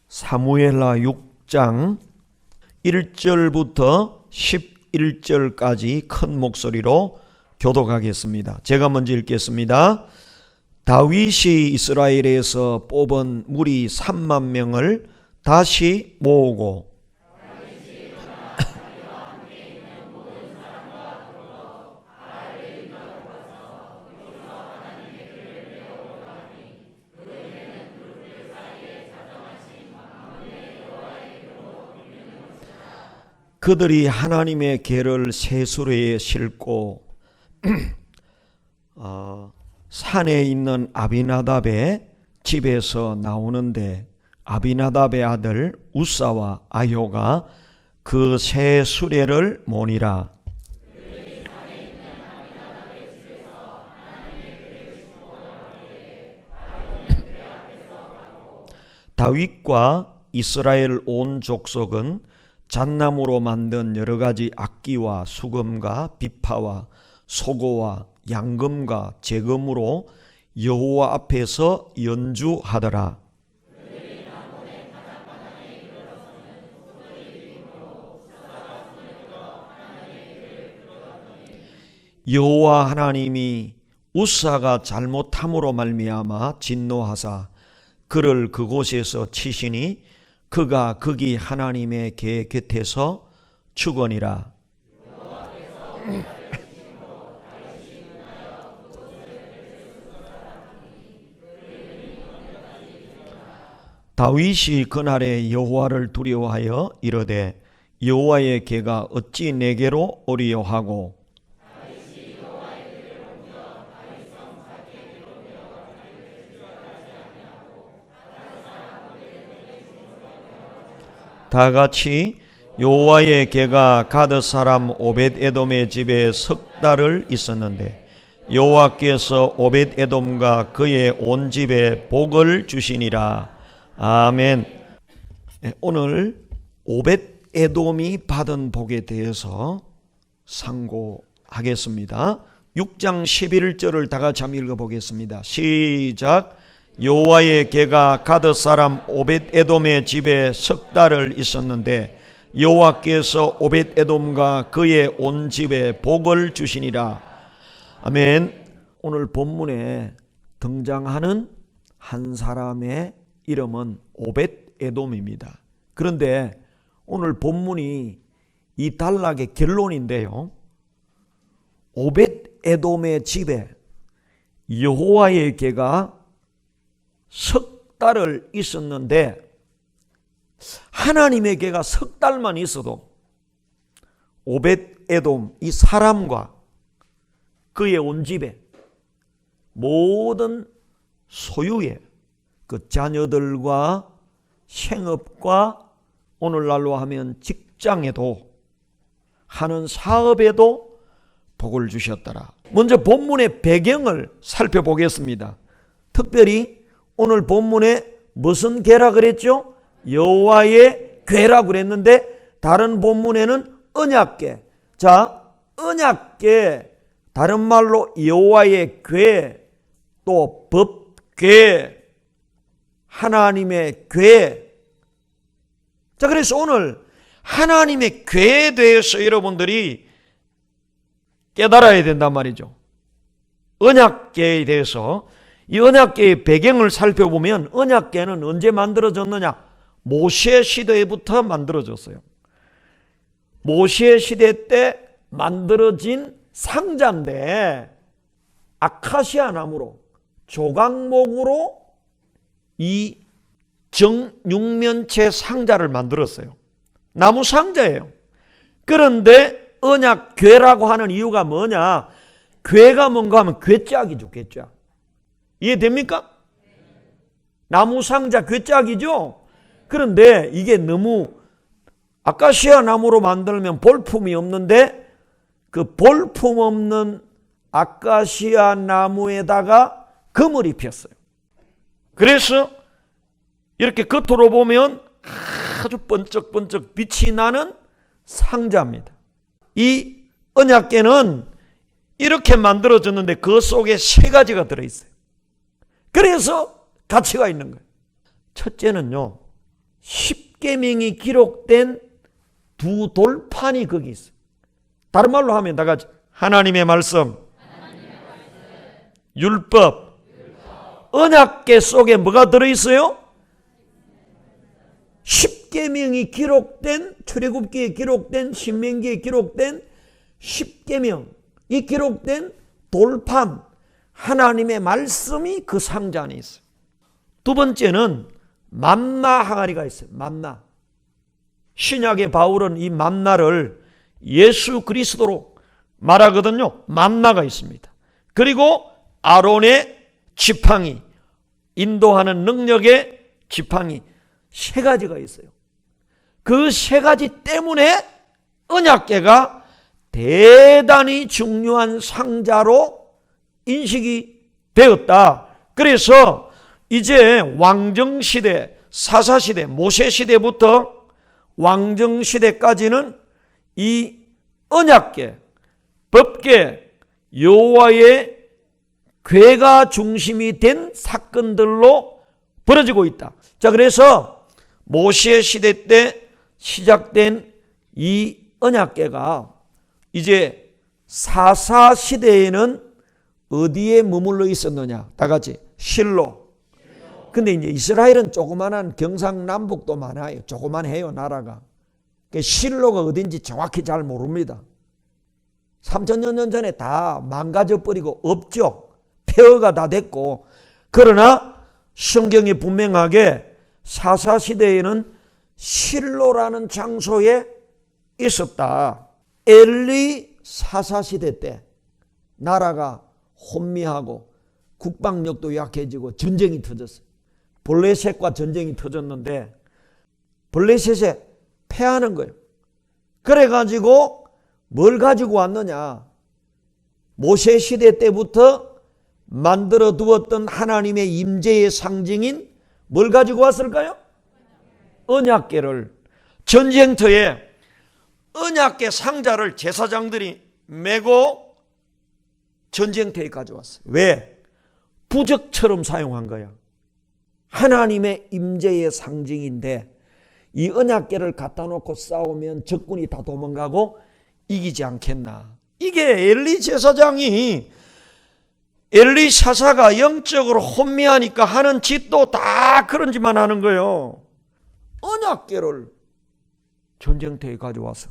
사무엘하 6장 1절부터 11절까지 큰 목소리로 교독하겠습니다. 제가 먼저 읽겠습니다. 다윗이 이스라엘에서 뽑은 무리 3만 명을 다시 모으고 그들이 하나님의 궤를 세수레에 싣고 산에 있는 아비나답의 집에서 나오는데 아비나답의 아들 우사와 아효가 그 세 수레를 모니라. 다윗과 이스라엘 온 족속은 잣나무로 만든 여러 가지 악기와 수금과 비파와 소고와 양금과 제금으로 여호와 앞에서 연주하더라. 여호와 하나님이 우사가 잘못함으로 말미암아 진노하사 그를 그곳에서 치시니 그가 거기 하나님의 궤 곁에서 죽으니라. 다윗이 그날에 여호와를 두려워하여 이르되 여호와의 궤가 어찌 내게로 오리요 하고 다 같이 여호와의 궤가 가드 사람 오벳에돔의 집에 석 달을 있었는데 여호와께서 오벳에돔과 그의 온 집에 복을 주시니라. 아멘. 오늘 오벳에돔이 받은 복에 대해서 상고하겠습니다. 6장 11절을 다 같이 한번 읽어보겠습니다. 시작. 여호와의 궤가 가드 사람 오벳에돔의 집에 석 달을 있었는데 여호와께서 오벳에돔과 그의 온 집에 복을 주시니라. 아멘. 오늘 본문에 등장하는 한 사람의 이름은 오벳에돔입니다. 그런데 오늘 본문이 이 단락의 결론인데요, 오벳에돔의 집에 여호와의 궤가 석 달을 있었는데 하나님의 궤가 석 달만 있어도 오벳에돔 이 사람과 그의 온 집에 모든 소유에 그 자녀들과 생업과 오늘날로 하면 직장에도 하는 사업에도 복을 주셨더라. 먼저 본문의 배경을 살펴보겠습니다. 특별히 오늘 본문에 무슨 궤라 그랬죠? 여호와의 궤라고 그랬는데 다른 본문에는 언약궤. 자, 언약궤, 다른 말로 여호와의 궤, 또 법궤, 하나님의 궤. 자, 그래서 오늘 하나님의 궤에 대해서 여러분들이 깨달아야 된단 말이죠. 언약궤에 대해서. 이 언약궤의 배경을 살펴보면 언약궤는 언제 만들어졌느냐? 모세 시대부터 만들어졌어요. 모세 시대 때 만들어진 상자인데 아카시아 나무로 조각목으로 이 정육면체 상자를 만들었어요. 나무 상자예요. 그런데 언약궤라고 하는 이유가 뭐냐? 궤가 뭔가 하면 궤짝이죠, 궤짝. 이해됩니까? 나무 상자 궤짝이죠? 그런데 이게 너무 아카시아 나무로 만들면 볼품이 없는데 그 볼품 없는 아카시아 나무에다가 금을 입혔어요. 그래서 이렇게 겉으로 보면 아주 번쩍번쩍 빛이 나는 상자입니다. 이 언약궤는 이렇게 만들어졌는데 그 속에 세 가지가 들어있어요. 그래서 가치가 있는 거예요. 첫째는요, 십계명이 기록된 두 돌판이 거기 있어요. 다른 말로 하면 다 같이 하나님의 말씀, 율법, 언약궤 속에 뭐가 들어있어요? 십계명이 기록된, 출애굽기에 기록된, 신명기에 기록된 십계명이 기록된 돌판, 하나님의 말씀이 그 상자 안에 있어요. 두 번째는 만나 항아리가 있어요. 만나. 신약의 바울은 이 만나를 예수 그리스도로 말하거든요. 만나가 있습니다. 그리고 아론의 지팡이, 인도하는 능력의 지팡이, 세 가지가 있어요. 그 세 가지 때문에 언약궤가 대단히 중요한 상자로 인식이 되었다. 그래서 이제 왕정시대, 사사시대, 모세시대부터 왕정시대까지는 이 언약궤, 법궤, 여호와의 궤가 중심이 된 사건들로 벌어지고 있다. 자, 그래서 모세 시대 때 시작된 이 언약궤가 이제 사사 시대에는 어디에 머물러 있었느냐? 다 같이 실로. 근데 이제 이스라엘은 조그만한 경상남북도 많아요. 조그만해요, 나라가. 실로가 어딘지 정확히 잘 모릅니다. 3000년 전에 다 망가져 버리고 없죠. 폐허가 다 됐고. 그러나 성경이 분명하게 사사시대에는 실로라는 장소에 있었다. 엘리 사사시대 때 나라가 혼미하고 국방력도 약해지고 전쟁이 터졌어요. 블레셋과 전쟁이 터졌는데 블레셋에 패하는 거예요. 그래가지고 뭘 가지고 왔느냐? 모세 시대 때부터 만들어 두었던 하나님의 임재의 상징인 뭘 가지고 왔을까요? 언약궤를. 전쟁터에 언약궤 상자를 제사장들이 메고 전쟁터에 가져왔어요. 왜? 부적처럼 사용한 거야. 하나님의 임재의 상징인데 이 언약궤를 갖다 놓고 싸우면 적군이 다 도망가고 이기지 않겠나. 이게 엘리 제사장이, 엘리 사사가 영적으로 혼미하니까 하는 짓도 다 그런 짓만 하는 거예요. 언약궤를 전쟁터에 가져와서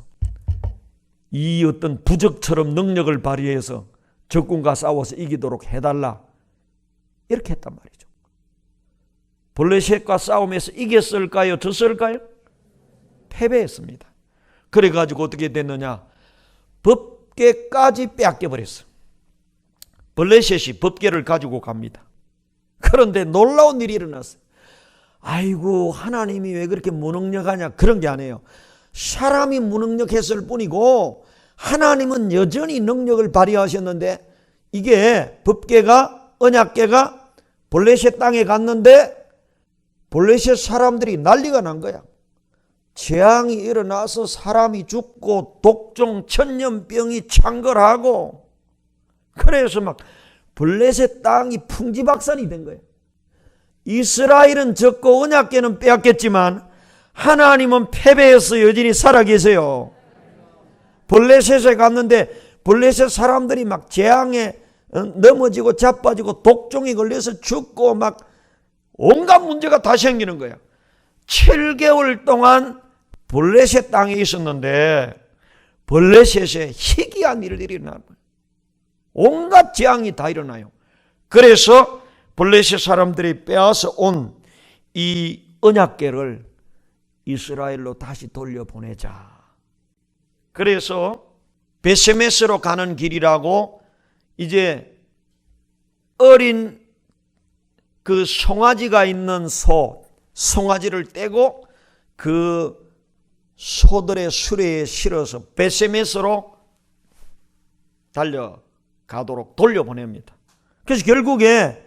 이 어떤 부적처럼 능력을 발휘해서 적군과 싸워서 이기도록 해달라, 이렇게 했단 말이죠. 블레셋과 싸움에서 이겼을까요? 졌을까요? 패배했습니다. 그래가지고 어떻게 됐느냐? 법궤까지 빼앗겨버렸어. 블레셋이 법궤를 가지고 갑니다. 그런데 놀라운 일이 일어났어요. 아이고, 하나님이 왜 그렇게 무능력하냐? 그런 게 아니에요. 사람이 무능력했을 뿐이고 하나님은 여전히 능력을 발휘하셨는데, 이게 법궤가, 언약궤가 블레셋 땅에 갔는데 블레셋 사람들이 난리가 난 거야. 재앙이 일어나서 사람이 죽고 독종 천년병이 창궐하고, 그래서 막 블레셋 땅이 풍지박산이 된 거예요. 이스라엘은 졌고 언약궤는 빼앗겼지만 하나님은 패배해서 여전히 살아계세요. 블레셋에 갔는데 블레셋 사람들이 막 재앙에 넘어지고 자빠지고 독종이 걸려서 죽고 막 온갖 문제가 다 생기는 거야. 7개월 동안 블레셋 땅에 있었는데 블레셋에 희귀한 일들이 일어나는 거예요. 온갖 재앙이 다 일어나요. 그래서 블레셋 사람들이 빼앗아 온 이 언약궤를 이스라엘로 다시 돌려보내자. 그래서 베세메스로 가는 길이라고 이제 어린 그 송아지가 있는 송아지를 떼고 그 소들의 수레에 실어서 베세메스로 달려가도록 돌려보냅니다. 그래서 결국에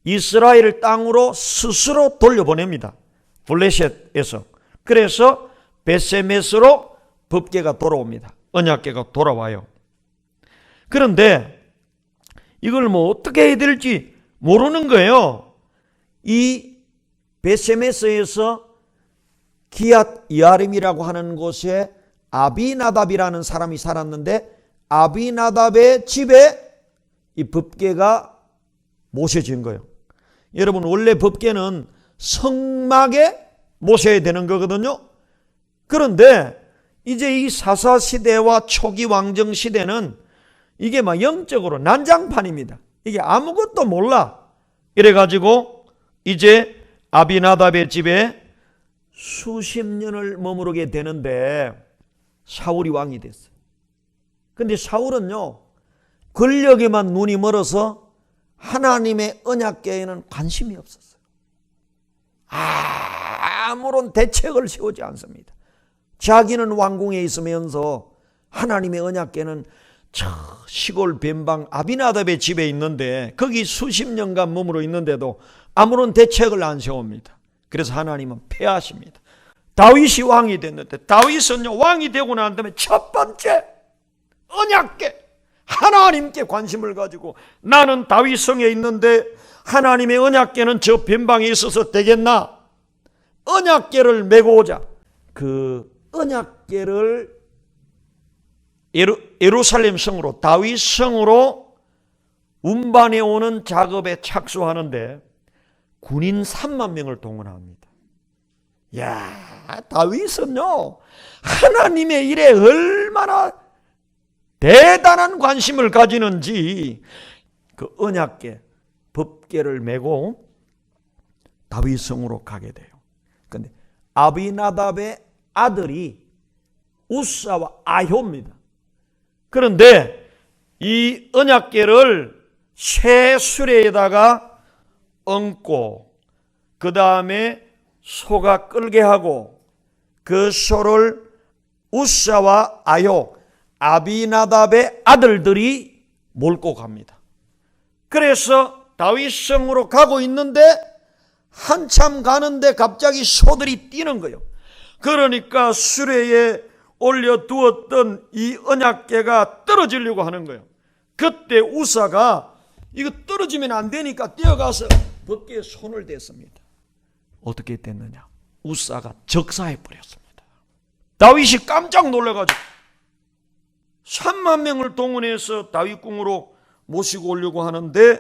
이스라엘 땅으로 스스로 돌려보냅니다. 블레셋에서. 그래서 베세메스로 법궤가 돌아옵니다. 언약궤가 돌아와요. 그런데 이걸 뭐 어떻게 해야 될지 모르는 거예요. 이 베세메스에서 기앗 여아림이라고 하는 곳에 아비나답이라는 사람이 살았는데, 아비나답의 집에 이 법궤가 모셔진 거예요. 여러분, 원래 법궤는 성막에 모셔야 되는 거거든요. 그런데 이제 이 사사시대와 초기 왕정시대는 이게 막 영적으로 난장판입니다. 이게 아무것도 몰라. 이래가지고 이제 아비나답의 집에 수십 년을 머무르게 되는데 사울이 왕이 됐어요. 근데 사울은요, 권력에만 눈이 멀어서 하나님의 언약궤에는 관심이 없었어요. 아무런 대책을 세우지 않습니다. 자기는 왕궁에 있으면서 하나님의 언약궤는 저 시골 변방 아비나답의 집에 있는데 거기 수십 년간 머무르 있는데도 아무런 대책을 안 세웁니다. 그래서 하나님은 패하십니다. 다윗이 왕이 됐는데, 다윗은요, 왕이 되고 난 다음에 첫 번째 언약궤, 하나님께 관심을 가지고, 나는 다윗성에 있는데 하나님의 언약궤는 저 변방에 있어서 되겠나? 언약궤를 메고 오자. 그 언약궤를 예루살렘 성으로, 다윗 성으로 운반해 오는 작업에 착수하는데 군인 3만 명을 동원합니다. 야, 다윗은요, 하나님의 일에 얼마나 대단한 관심을 가지는지 그 언약궤, 법궤를 메고 다윗 성으로 가게 돼요. 그런데 아비나답의 아들이 우사와 아효입니다. 그런데 이 언약궤를 새 수레에다가 얹고 그 다음에 소가 끌게 하고 그 소를 우사와 아효, 아비나답의 아들들이 몰고 갑니다. 그래서 다윗성으로 가고 있는데 한참 가는데 갑자기 소들이 뛰는 거예요. 그러니까 수레에 올려두었던 이 언약궤가 떨어지려고 하는 거예요. 그때 우사가 이거 떨어지면 안 되니까 뛰어가서 법궤에 손을 댔습니다. 어떻게 됐느냐? 우사가 적사해 버렸습니다. 다윗이 깜짝 놀라가지고 3만 명을 동원해서 다윗궁으로 모시고 오려고 하는데,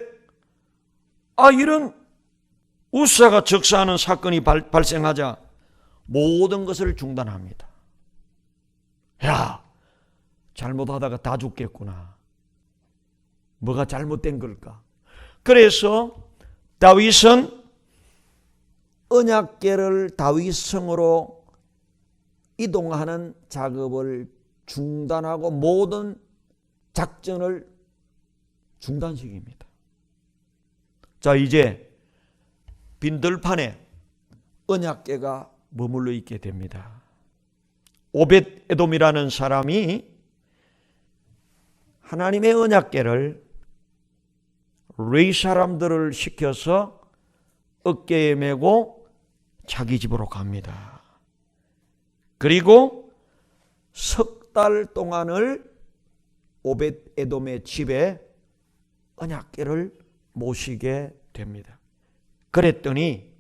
이런 우사가 적사하는 사건이 발생하자 모든 것을 중단합니다. 야, 잘못하다가 다 죽겠구나. 뭐가 잘못된 걸까? 그래서 다윗은 언약궤를 다윗성으로 이동하는 작업을 중단하고 모든 작전을 중단시킵니다. 자, 이제 빈들판에 언약궤가 머물러 있게 됩니다. 오벳 에돔이라는 사람이 하나님의 언약궤를 레위 사람들을 시켜서 어깨에 메고 자기 집으로 갑니다. 그리고 석 달 동안을 오벳 에돔의 집에 언약궤를 모시게 됩니다. 그랬더니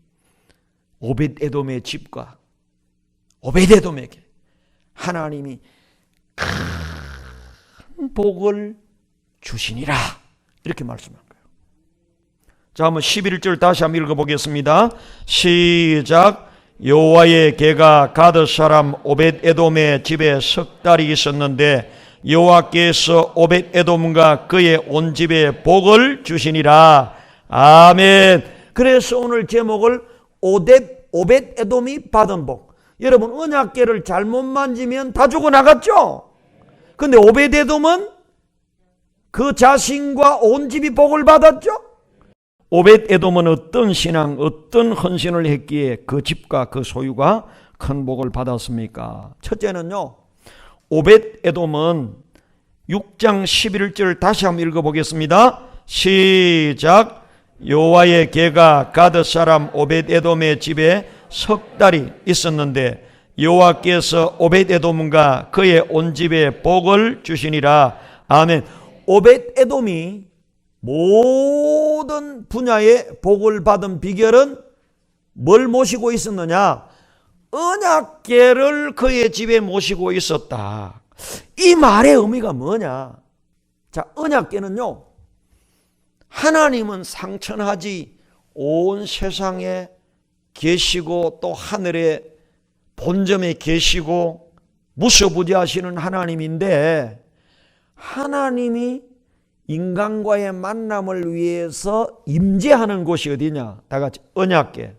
오벳 에돔의 집과 오벳 에돔에게 하나님이 큰 복을 주시니라, 이렇게 말씀한 거예요. 자, 한번 11절 다시 한번 읽어보겠습니다. 시작. 여호와의 궤가 가드 사람 오벳 에돔의 집에 석 달이 있었는데 여호와께서 오벳 에돔과 그의 온 집에 복을 주시니라. 아멘. 그래서 오늘 제목을 오벳 에돔이 받은 복. 여러분, 언약궤를 잘못 만지면 다 죽어나갔죠? 근데 오벳 에돔은 그 자신과 온 집이 복을 받았죠? 오벳 에돔은 어떤 신앙, 어떤 헌신을 했기에 그 집과 그 소유가 큰 복을 받았습니까? 첫째는요, 오벳 에돔은 6장 11절 다시 한번 읽어보겠습니다. 시작. 여호와의 궤가 가드 사람 오벳 에돔의 집에 석 달이 있었는데 여호와께서 오벳 에돔과 그의 온 집에 복을 주시니라. 아멘. 오벳 에돔이 모든 분야의 복을 받은 비결은 뭘 모시고 있었느냐? 언약궤를 그의 집에 모시고 있었다. 이 말의 의미가 뭐냐? 자, 언약궤는요, 하나님은 상천하지 온 세상에 계시고 또 하늘의 본점에 계시고 무소부지하시는 하나님인데, 하나님이 인간과의 만남을 위해서 임재하는 곳이 어디냐? 다 같이 언약궤.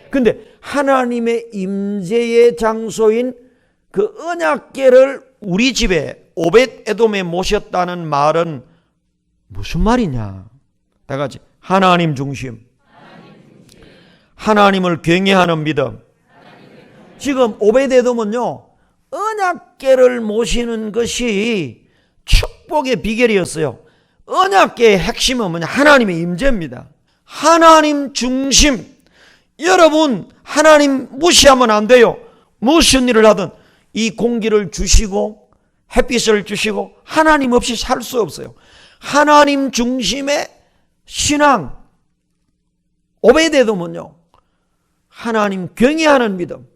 근데 하나님의 임재의 장소인 그 언약궤를 우리 집에 오벳 에돔에 모셨다는 말은 무슨 말이냐? 다 같이 하나님 중심. 하나님을 경외하는 믿음. 지금 오벳 에돔은요, 언약궤를 모시는 것이 축복의 비결이었어요. 언약궤의 핵심은 뭐냐? 하나님의 임재입니다. 하나님 중심. 여러분, 하나님 무시하면 안 돼요. 무슨 일을 하든 이 공기를 주시고 햇빛을 주시고 하나님 없이 살 수 없어요. 하나님 중심의 신앙. 오벳 에돔은요, 하나님 경외하는 믿음,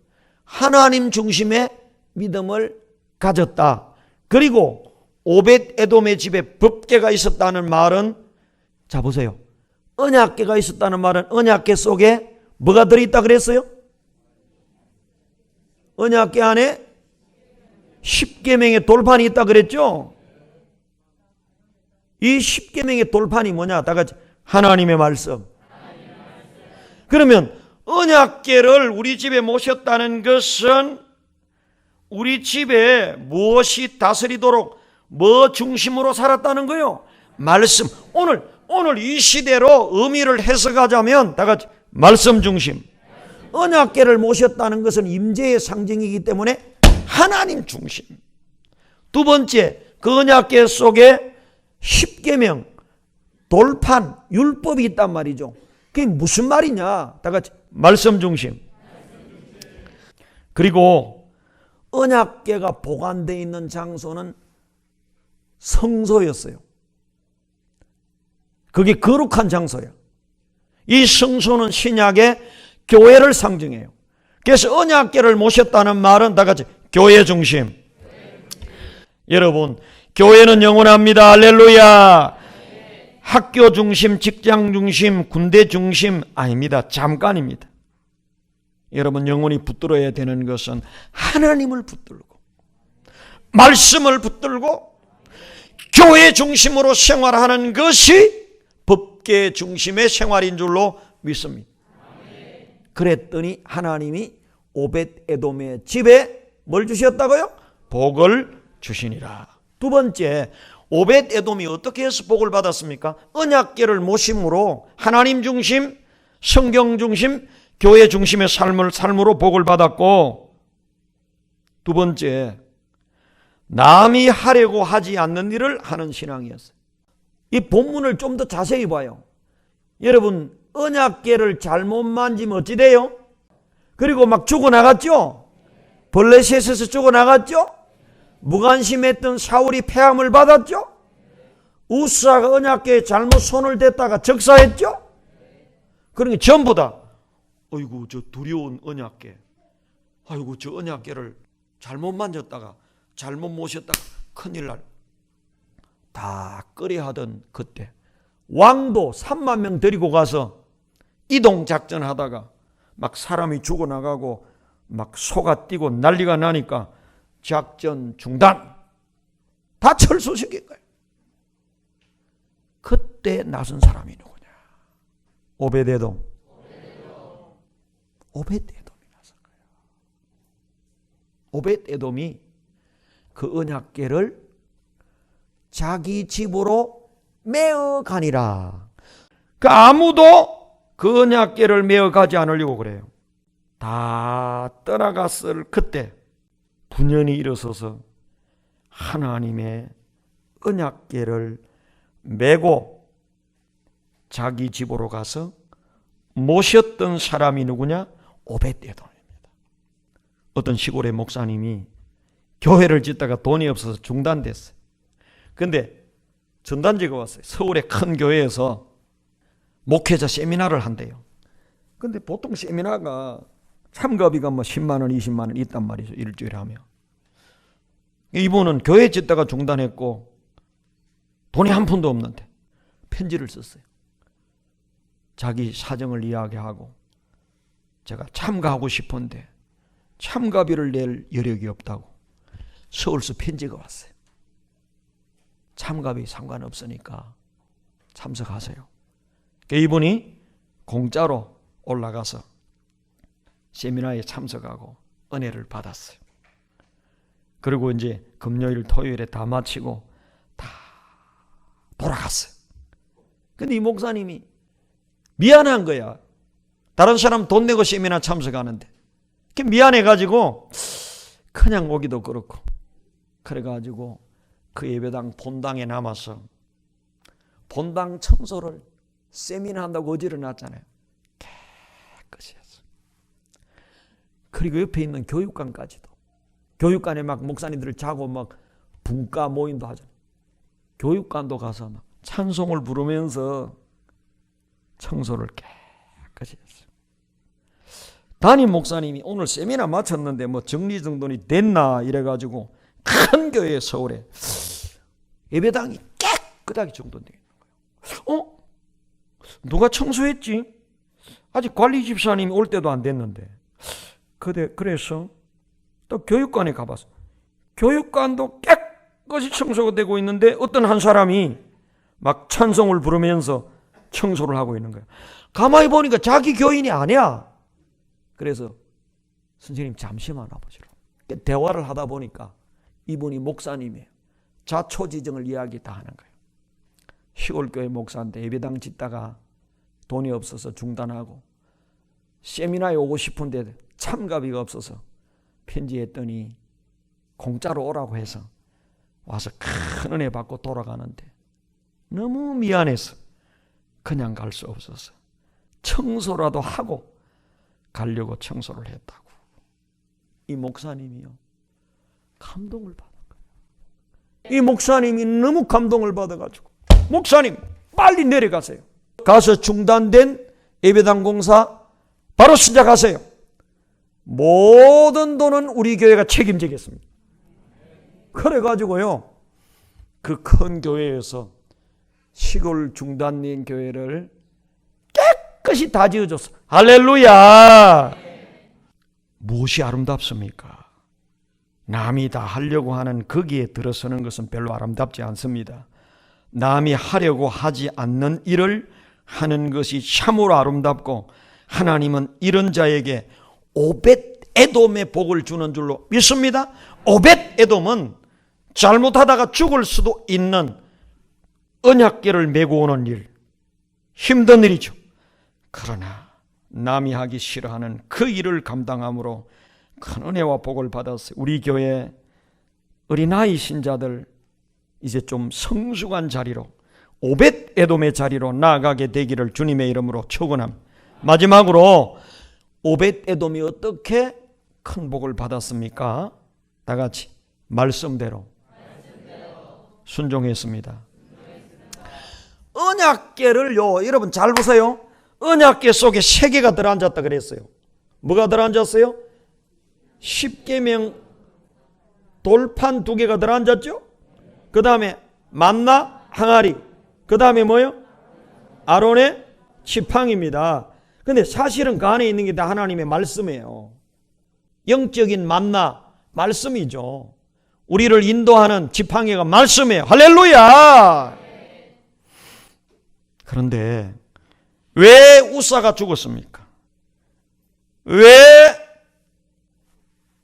하나님 중심의 믿음을 가졌다. 그리고 오벳 에돔의 집에 법궤가 있었다는 말은, 자 보세요, 언약궤가 있었다는 말은 언약궤 속에 뭐가 들어있다 그랬어요? 언약궤 안에 10계명의 돌판이 있다 그랬죠? 이 10계명의 돌판이 뭐냐? 다 같이 하나님의 말씀. 그러면 언약궤를 우리 집에 모셨다는 것은 우리 집에 무엇이 다스리도록 뭐 중심으로 살았다는 거요? 말씀. 오늘 이 시대로 의미를 해석하자면 다 같이 말씀 중심. 언약궤를 모셨다는 것은 임재의 상징이기 때문에 하나님 중심. 두 번째, 그 언약궤 속에 10계명, 돌판, 율법이 있단 말이죠. 그게 무슨 말이냐? 다 같이 말씀 중심. 그리고 언약궤가 보관되어 있는 장소는 성소였어요. 그게 거룩한 장소야. 이 성소는 신약의 교회를 상징해요. 그래서 언약궤를 모셨다는 말은 다 같이 교회 중심. 여러분, 교회는 영원합니다. 할렐루야. 학교 중심, 직장 중심, 군대 중심 아닙니다. 잠깐입니다. 여러분, 영원히 붙들어야 되는 것은 하나님을 붙들고 말씀을 붙들고 교회 중심으로 생활하는 것이 법궤 중심의 생활인 줄로 믿습니다. 그랬더니 하나님이 오벳 에돔의 집에 뭘 주셨다고요? 복을 주시니라. 두 번째, 오벳 에돔이 어떻게 해서 복을 받았습니까? 언약궤를 모심으로 하나님 중심, 성경 중심, 교회 중심의 삶으로 복을 받았고, 두 번째, 남이 하려고 하지 않는 일을 하는 신앙이었어요. 이 본문을 좀 더 자세히 봐요. 여러분, 언약궤를 잘못 만지면 어찌 돼요? 그리고 막 죽어나갔죠? 블레셋에서 죽어나갔죠? 무관심했던 사울이 폐함을 받았죠? 우사가 언약궤에 잘못 손을 댔다가 적사했죠? 그러니까 전부 다 아이고 저 두려운 언약궤, 아이고 저 언약궤를 잘못 만졌다가 잘못 모셨다가 큰일 날, 다 끄려하던 그때 왕도 3만 명 데리고 가서 이동작전 하다가 막 사람이 죽어나가고 막 소가 뛰고 난리가 나니까 작전 중단, 다 철수시킨 거예요. 그때 나선 사람이 누구냐? 오벳 에돔이 나선 거예요. 오벳 에돔이 그 언약궤를 자기 집으로 메어 가니라. 그 아무도 그 언약궤를 메어 가지 않으려고 그래요. 다 떠나갔을 그때 분연히 일어서서 하나님의 언약궤를 메고 자기 집으로 가서 모셨던 사람이 누구냐? 오벳 에돔입니다. 어떤 시골의 목사님이 교회를 짓다가 돈이 없어서 중단됐어요. 근데 전단지가 왔어요. 서울의 큰 교회에서 목회자 세미나를 한대요. 근데 보통 세미나가 참가비가 뭐 10만 원, 20만 원 있단 말이죠. 일주일에 하면. 이분은 교회 짓다가 중단했고 돈이 한 푼도 없는데 편지를 썼어요. 자기 사정을 이야기하고 제가 참가하고 싶은데 참가비를 낼 여력이 없다고 서울서 편지가 왔어요. 참가비 상관없으니까 참석하세요. 이분이 공짜로 올라가서 세미나에 참석하고 은혜를 받았어요. 그리고 이제 금요일, 토요일에 다 마치고 다 돌아갔어요. 근데 이 목사님이 미안한 거야. 다른 사람 돈 내고 세미나 참석하는데. 미안해가지고 그냥 오기도 그렇고. 그래가지고 그 예배당 본당에 남아서 본당 청소를 세미나 한다고 어지러놨잖아요. 깨끗이 했어. 그리고 옆에 있는 교육관까지도. 교육관에 막 목사님들 자고 막 분과 모임도 하잖아요. 교육관도 가서 막 찬송을 부르면서 청소를 깨끗이 했어요. 담임 목사님이 오늘 세미나 마쳤는데 뭐 정리정돈이 됐나 이래가지고 큰 교회 서울에 예배당이 깨끗하게 정돈되어 있는 거예요. 누가 청소했지? 아직 관리 집사님이 올 때도 안 됐는데. 그래서 또 교육관에 가봤어. 교육관도 깨끗이 청소가 되고 있는데 어떤 한 사람이 막 찬송을 부르면서 청소를 하고 있는 거예요. 가만히 보니까 자기 교인이 아니야. 그래서 선생님 잠시만 와보시라. 대화를 하다 보니까 이분이 목사님이에요. 자초지정을 이야기 다 하는 거예요. 시골교회 목사인데 예배당 짓다가 돈이 없어서 중단하고 세미나에 오고 싶은데 참가비가 없어서 편지했더니 공짜로 오라고 해서 와서 큰 은혜 받고 돌아가는데 너무 미안해서 그냥 갈 수 없어서 청소라도 하고 가려고 청소를 했다고. 이 목사님이요 감동을 받은 거예요. 이 목사님이 너무 감동을 받아가지고 목사님 빨리 내려가세요. 가서 중단된 예배당 공사 바로 시작하세요. 모든 돈은 우리 교회가 책임지겠습니다. 그래가지고요 그 큰 교회에서 시골 중단된 교회를 깨끗이 다 지어줬어. 할렐루야. 무엇이 아름답습니까? 남이 다 하려고 하는 거기에 들어서는 것은 별로 아름답지 않습니다. 남이 하려고 하지 않는 일을 하는 것이 참으로 아름답고 하나님은 이런 자에게 오벳 에돔의 복을 주는 줄로 믿습니다. 오벳 에돔은 잘못하다가 죽을 수도 있는 언약궤를 메고 오는 일, 힘든 일이죠. 그러나 남이 하기 싫어하는 그 일을 감당함으로 큰 은혜와 복을 받았어요. 우리 교회 어린아이 신자들 이제 좀 성숙한 자리로 오벳 에돔의 자리로 나아가게 되기를 주님의 이름으로 축원합니다. 마지막으로 오벳 에돔이 어떻게 큰 복을 받았습니까? 다 같이 말씀대로 순종했습니다. 언약궤를요 여러분 잘 보세요. 언약궤 속에 세 개가 들어앉았다 그랬어요. 뭐가 들어앉았어요? 십계명 돌판 두 개가 들어앉았죠. 그 다음에 만나 항아리, 그 다음에 뭐요? 아론의 지팡이입니다. 근데 사실은 그 안에 있는 게 다 하나님의 말씀이에요. 영적인 만나 말씀이죠. 우리를 인도하는 지팡이가 말씀이에요. 할렐루야. 그런데 왜 우사가 죽었습니까? 왜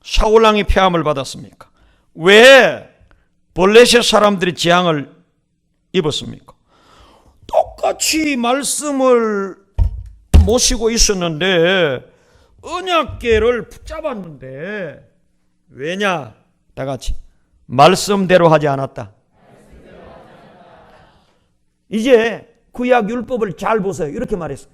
사울왕이 폐함을 받았습니까? 왜 블레셋 사람들이 재앙을 입었습니까? 똑같이 말씀을 모시고 있었는데 언약궤를 붙잡았는데 왜냐? 다 같이 말씀대로 하지 않았다. 이제 구약 율법을 잘 보세요. 이렇게 말했어요.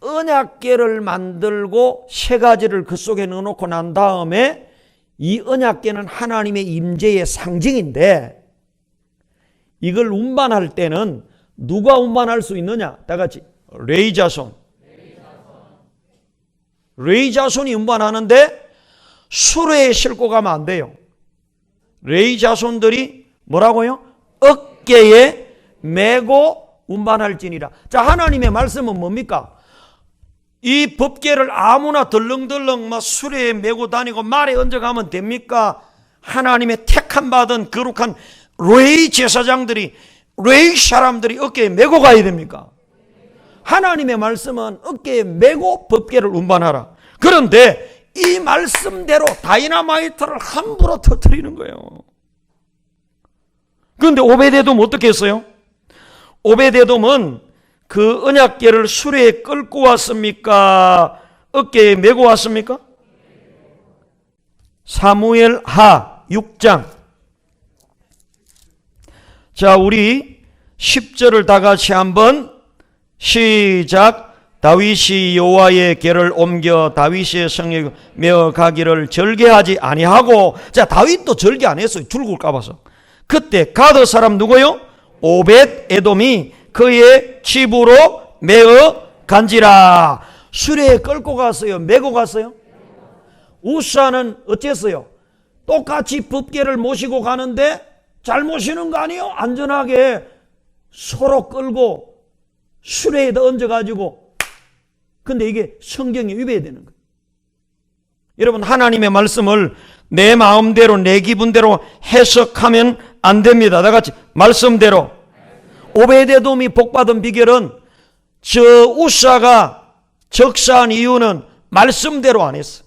언약궤를 만들고 세 가지를 그 속에 넣어놓고 난 다음에 이 언약궤는 하나님의 임재의 상징인데 이걸 운반할 때는 누가 운반할 수 있느냐? 다 같이 레위 자손. 레위 자손이 운반하는데 수레에 싣고 가면 안 돼요. 레위 자손들이 뭐라고요? 어깨에 메고 운반할지니라. 자, 하나님의 말씀은 뭡니까? 이 법궤를 아무나 덜렁덜렁 막 수레에 메고 다니고 말에 얹어가면 됩니까? 하나님의 택함 받은 거룩한 레위 제사장들이, 레위 사람들이 어깨에 메고 가야 됩니까? 하나님의 말씀은 어깨에 메고 법궤를 운반하라. 그런데 이 말씀대로 다이너마이트를 함부로 터뜨리는 거예요. 그런데 오베데돔 어떻게 했어요? 오베데돔은 그 언약궤를 수레에 끌고 왔습니까? 어깨에 메고 왔습니까? 사무엘 하 6장. 자, 우리 10절을 다 같이 한번 시작. 다윗이 여호와의 궤를 옮겨 다윗의 성에 메어 가기를 절개하지 아니하고, 자, 다윗도 절개 안 했어요. 죽을까 봐서. 그때 가드 사람 누구요? 오벳 에돔이 그의 집으로 메어 간지라. 수레에 끌고 갔어요? 메고 갔어요? 우사는 어땠어요? 똑같이 법궤를 모시고 가는데 잘 모시는 거 아니에요? 안전하게 서로 끌고 수레에다 얹어가지고. 근데 이게 성경에 위배되는 거예요. 여러분, 하나님의 말씀을 내 마음대로 내 기분대로 해석하면 안 됩니다. 다 같이 말씀대로. 오베데돔이 복받은 비결은 저 우사가 적사한 이유는 말씀대로 안 했어.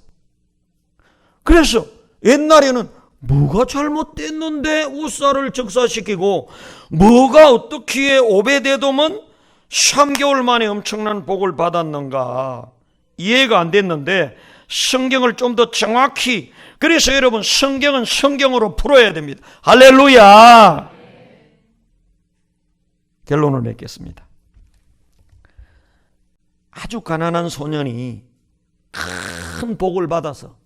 그래서 옛날에는 뭐가 잘못됐는데 우사를 적사시키고, 뭐가 어떻게 오베데돔은 3개월 만에 엄청난 복을 받았는가 이해가 안 됐는데, 성경을 좀 더 정확히, 그래서 여러분 성경은 성경으로 풀어야 됩니다. 할렐루야. 결론을 맺겠습니다. 아주 가난한 소년이 큰 복을 받아서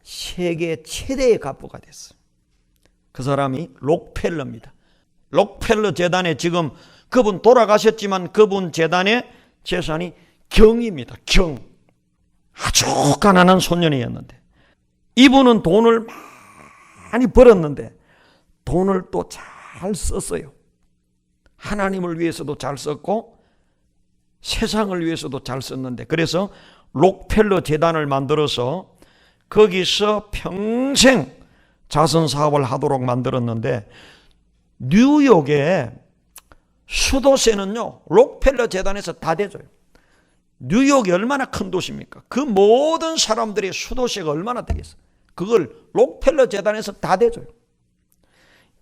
세계 최대의 갑부가 됐어요. 그 사람이 록펠러입니다. 록펠러 재단에 지금 그분 돌아가셨지만 그분 재단의 재산이 경입니다. 경. 아주 가난한 소년이었는데, 이분은 돈을 많이 벌었는데 돈을 또 잘 썼어요. 하나님을 위해서도 잘 썼고 세상을 위해서도 잘 썼는데, 그래서 록펠러 재단을 만들어서 거기서 평생 자선 사업을 하도록 만들었는데, 뉴욕의 수도세는요 록펠러 재단에서 다 대줘요. 뉴욕이 얼마나 큰 도시입니까? 그 모든 사람들의 수도세가 얼마나 되겠어요? 그걸 록펠러 재단에서 다 대줘요.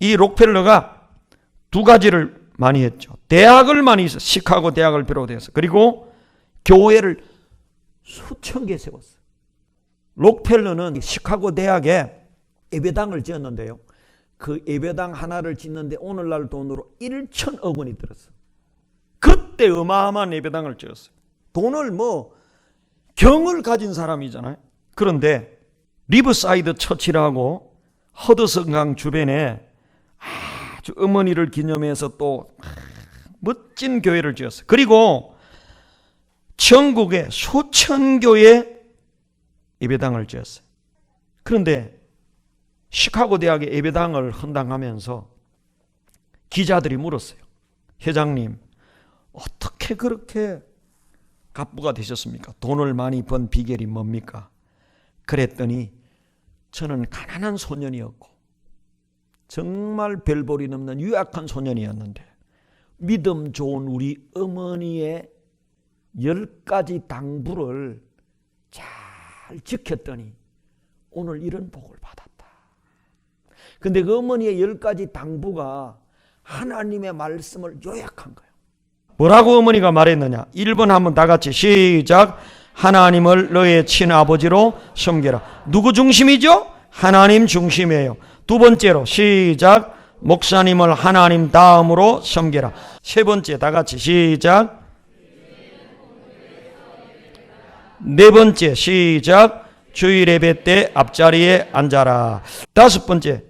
이 록펠러가 두 가지를 많이 했죠. 대학을 많이 했어요. 시카고 대학을 비롯해서. 그리고 교회를 수천 개 세웠어요. 록펠러는 시카고 대학에 예배당을 지었는데요, 그 예배당 하나를 짓는데 오늘날 돈으로 1천억 원이 들었어요. 그때 어마어마한 예배당을 지었어요. 돈을 경을 가진 사람이잖아요. 그런데 리버사이드 처치라고 허드슨강 주변에 아주 어머니를 기념해서 또 멋진 교회를 지었어요. 그리고 전국에 수천 교회 예배당을 지었어요. 그런데 시카고 대학의 예배당을 헌당하면서 기자들이 물었어요. 회장님, 어떻게 그렇게 갑부가 되셨습니까? 돈을 많이 번 비결이 뭡니까? 그랬더니 저는 가난한 소년이었고 정말 별볼이 넘는 유약한 소년이었는데 믿음 좋은 우리 어머니의 10가지 당부를 잘 지켰더니 오늘 이런 복을 받았다. 근데 그 어머니의 10가지 당부가 하나님의 말씀을 요약한 거예요. 뭐라고 어머니가 말했느냐? 1번 한번 다 같이 시작. 하나님을 너의 친아버지로 섬겨라. 누구 중심이죠? 하나님 중심이에요. 두 번째로 시작. 목사님을 하나님 다음으로 섬겨라. 세 번째 다 같이 시작. 네 번째 시작. 주일 예배 때 앞자리에 앉아라. 다섯 번째,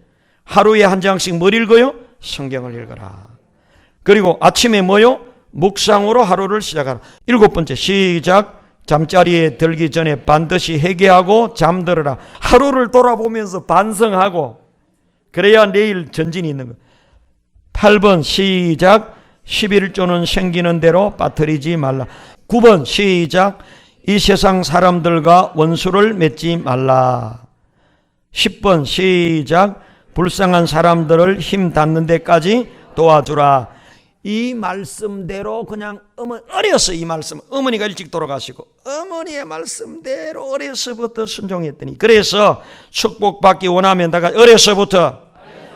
하루에 한 장씩 뭘 읽어요? 성경을 읽어라. 그리고 아침에 뭐요? 묵상으로 하루를 시작하라. 7번째, 시작. 잠자리에 들기 전에 반드시 회개하고 잠들어라. 하루를 돌아보면서 반성하고 그래야 내일 전진이 있는 거예요. 8번 시작. 11조는 생기는 대로 빠뜨리지 말라. 9번 시작. 이 세상 사람들과 원수를 맺지 말라. 10번 시작. 불쌍한 사람들을 힘 닿는 데까지 도와주라. 이 말씀대로 그냥 어려서 이 말씀, 어머니가 일찍 돌아가시고 어머니의 말씀대로 어려서부터 순종했더니, 그래서 축복받기 원하면 내가 어려서부터,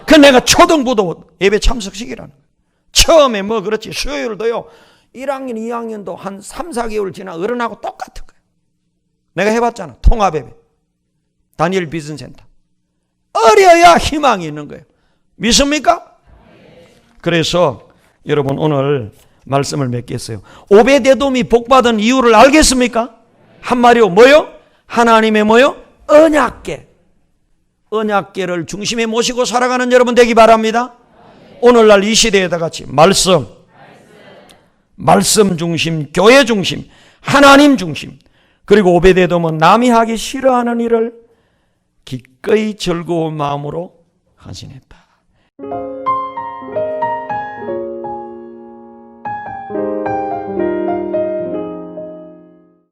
그 내가 초등부도 예배 참석시키라는 거예요. 처음에 뭐 그렇지, 수요일도요 1학년 2학년도 한 3, 4개월 지나 어른하고 똑같은 거예요. 내가 해봤잖아. 통합예배, 다니엘 비전센터. 어려야 희망이 있는 거예요. 믿습니까? 그래서 여러분 오늘 말씀을 맺겠어요. 오베데돔이 복받은 이유를 알겠습니까? 한마디로 뭐요? 하나님의 뭐요? 언약궤. 언약궤를 중심에 모시고 살아가는 여러분 되기 바랍니다. 오늘날 이 시대에다 같이 말씀 중심, 교회 중심, 하나님 중심. 그리고 오베데돔은 남이 하기 싫어하는 일을 기꺼이 즐거운 마음으로 헌신했다.